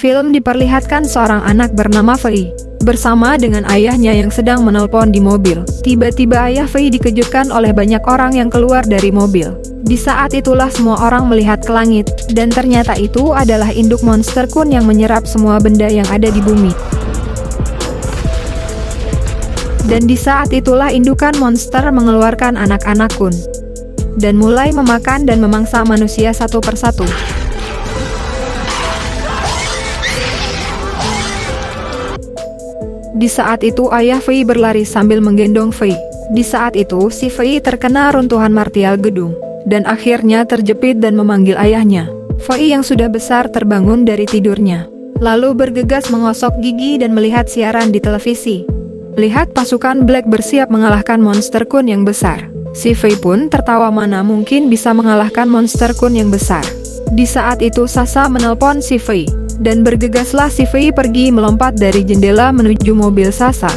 Film diperlihatkan seorang anak bernama Fei bersama dengan ayahnya yang sedang menelpon di mobil. Tiba-tiba ayah Fei dikejutkan oleh banyak orang yang keluar dari mobil. Di saat itulah semua orang melihat ke langit, dan ternyata itu adalah induk monster kun yang menyerap semua benda yang ada di bumi. Dan di saat itulah indukan monster mengeluarkan anak-anak kun, dan mulai memakan dan memangsa manusia satu persatu. Di saat itu ayah Fei berlari sambil menggendong Fei. Di saat itu si Fei terkena runtuhan martial gedung, dan akhirnya terjepit dan memanggil ayahnya. Fei yang sudah besar terbangun dari tidurnya, lalu bergegas mengosok gigi dan melihat siaran di televisi. Lihat pasukan Black bersiap mengalahkan monster kun yang besar. Si Fei pun tertawa, mana mungkin bisa mengalahkan monster kun yang besar. Di saat itu Sasa menelpon si Fei, dan bergegaslah si Fei pergi melompat dari jendela menuju mobil Sasa.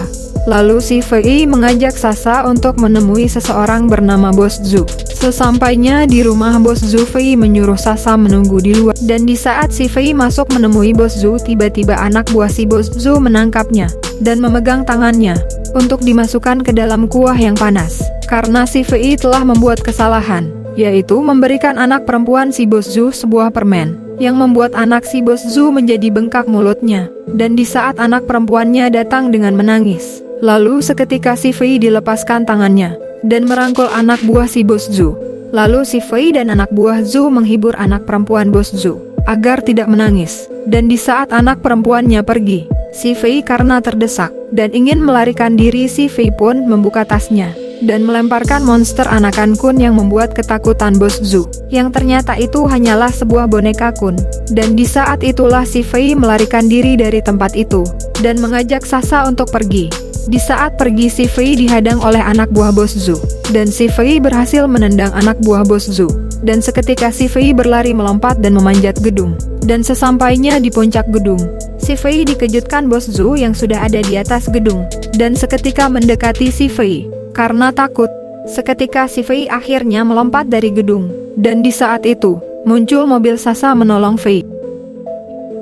Lalu si Fei mengajak Sasa untuk menemui seseorang bernama Bos Zhu. Sesampainya di rumah Bos Zhu, Fei menyuruh Sasa menunggu di luar. Dan di saat si Fei masuk menemui Bos Zhu, tiba-tiba anak buah si Bos Zhu menangkapnya dan memegang tangannya untuk dimasukkan ke dalam kuah yang panas. Karena si Fei telah membuat kesalahan, yaitu memberikan anak perempuan si Bos Zhu sebuah permen, yang membuat anak si Bos Zhu menjadi bengkak mulutnya. Dan di saat anak perempuannya datang dengan menangis, lalu seketika si Fei dilepaskan tangannya dan merangkul anak buah si Bos Zhu. Lalu si Fei dan anak buah Zhu menghibur anak perempuan Bos Zhu agar tidak menangis. Dan di saat anak perempuannya pergi, si Fei karena terdesak dan ingin melarikan diri, si Fei pun membuka tasnya dan melemparkan monster anakan kun yang membuat ketakutan Bos Zhu, yang ternyata itu hanyalah sebuah boneka kun. Dan di saat itulah si Fei melarikan diri dari tempat itu dan mengajak Sasa untuk pergi. Di saat pergi, si Fei dihadang oleh anak buah Bos Zhu, dan si Fei berhasil menendang anak buah Bos Zhu. Dan seketika si Fei berlari melompat dan memanjat gedung. Dan sesampainya di puncak gedung, si Fei dikejutkan Bos Zhu yang sudah ada di atas gedung, dan seketika mendekati si Fei. Karena takut, seketika si Fei akhirnya melompat dari gedung, dan di saat itu, muncul mobil Sasa menolong Fei.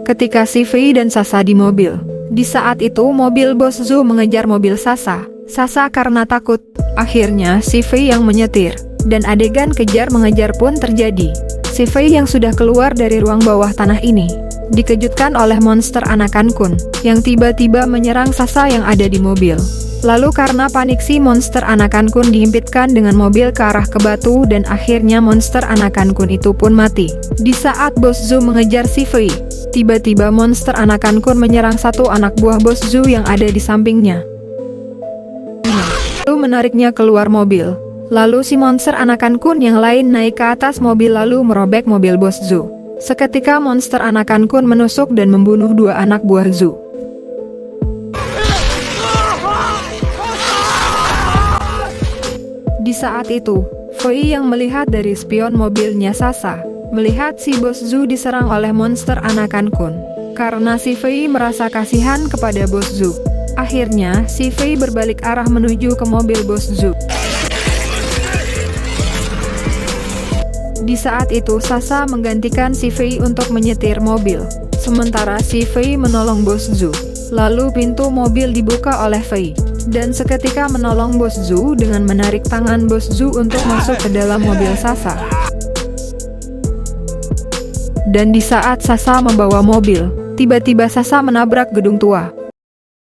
Ketika si Fei dan Sasa di mobil, di saat itu mobil Bos Zhu mengejar mobil Sasa. Sasa karena takut, akhirnya si Fei yang menyetir, dan adegan kejar mengejar pun terjadi. Si Fei yang sudah keluar dari ruang bawah tanah ini dikejutkan oleh monster anakan kun yang tiba-tiba menyerang Sasa yang ada di mobil. Lalu karena panik, si monster anakan kun dihimpitkan dengan mobil ke arah ke batu, dan akhirnya monster anakan kun itu pun mati. Di saat Bos Zhu mengejar si Fei, tiba-tiba monster anakan kun menyerang satu anak buah Bos Zhu yang ada di sampingnya, lalu menariknya keluar mobil. Lalu si monster anakan kun yang lain naik ke atas mobil lalu merobek mobil Bos Zhu. Seketika monster anakan kun menusuk dan membunuh dua anak buah Zhu. Di saat itu, Fei yang melihat dari spion mobilnya Sasa, melihat si Bos Zhu diserang oleh monster anakan kun. Karena si Fei merasa kasihan kepada Bos Zhu, akhirnya si Fei berbalik arah menuju ke mobil Bos Zhu. Di saat itu Sasa menggantikan si Fei untuk menyetir mobil, sementara si Fei menolong Bos Zhu. Lalu pintu mobil dibuka oleh Fei, dan seketika menolong Bos Zhu dengan menarik tangan Bos Zhu untuk masuk ke dalam mobil Sasa. Dan di saat Sasa membawa mobil, tiba-tiba Sasa menabrak gedung tua.